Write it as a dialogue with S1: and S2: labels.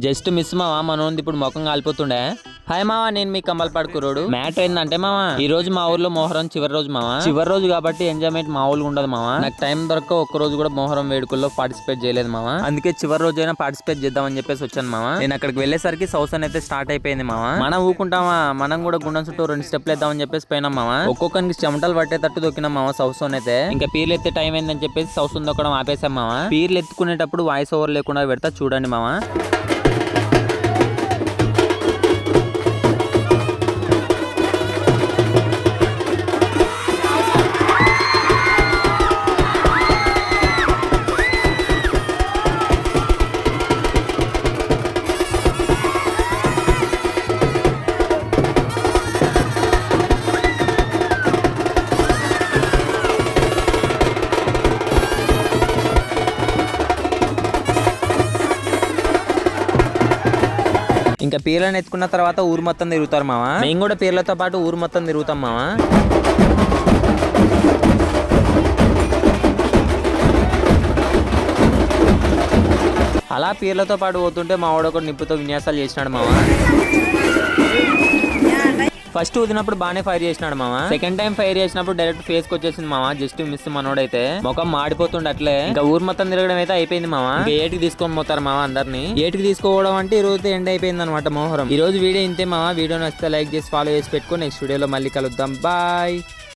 S1: Just miss మావా మనోంది ఇప్పుడు ముఖం కాలిపోతుండే. హాయ్ మావా, నేను మీ కమ్మలపాడు కుర్రోడు. మ్యాటర్ ఏంటంటే మావా, ఈ రోజు మా ఊర్లో మొహరం చివరి రోజు మావా. చివరి రోజు కాబట్టి ఎంజాయ్మెంట్ మా ఊళ్ళో ఉండదు మావా. నాకు టైం దొరక ఒక్క రోజు కూడా మొహరం వేడుకల్లో పార్టిసిపేట్ చేయలేదు మావా. అందుకే చివరి రోజు అయినా పార్టిసిపేట్ చేద్దామని చెప్పేసి వచ్చాను మావా. నేను అక్కడికి వెళ్ళేసరికి సౌసన్ అయితే స్టార్ట్ అయిపోయింది మావా. మనం ఊకుంటామా, మనం కూడా గుండం చుట్టూ 2 స్టెప్లు వేద్దామని చెప్పేసి పోయినాం మావా. ఒక్కొక్కరికి చెమటలు పట్టేటట్టు దొక్కినాం మావా సౌసన్ అయితే. ఇంకా పీర్లు ఎత్తే టైం అయిందని చెప్పేసి సౌసన్ దొక్కడం ఆపేసాం మావా. పీర్లు ఎత్తుకునేటప్పుడు వాయిస్ ఓవర్ లేకుండా పెడతా చూడండి మావా. ఇంకా పీర్లను ఎత్తుకున్న తర్వాత ఊరు మొత్తం తిరుగుతారు మావా. మేము కూడా పీర్లతో పాటు ఊరు మొత్తం తిరుగుతాం మావా. అలా పీర్లతో పాటు పోతుంటే మా వాడు ఒకటి నిప్పుతో విన్యాసాలు చేసినాడు మావా. ఫస్ట్ ఊదినప్పుడు బాగానే ఫైర్ చేసినాడు మావా. సెకండ్ టైం ఫైర్ చేసినప్పుడు డైరెక్ట్ ఫేస్ కి వచ్చేసింది మావా. జస్ట్ మిస్ మనోడైతే ముఖం మాడిపోతుండే అట్లే. ఇంకా ఊరు మొత్తం తిరగడం అయితే అయిపోయింది మావా. ఇంకా ఏటికి తీసుకొని పోతారు మావా అందరినీ. ఏటికి తీసుకోవడం అంటే ఈ రోజు ఎండ్ అయిపోయింది అనమాట మొహరం. ఈ రోజు వీడియో ఇంతే మావా. వీడియో నచ్చితే లైక్ చేసి ఫాలో చేసి పెట్టుకో. నెక్స్ట్ వీడియోలో మళ్ళీ కలుద్దాం. బాయ్.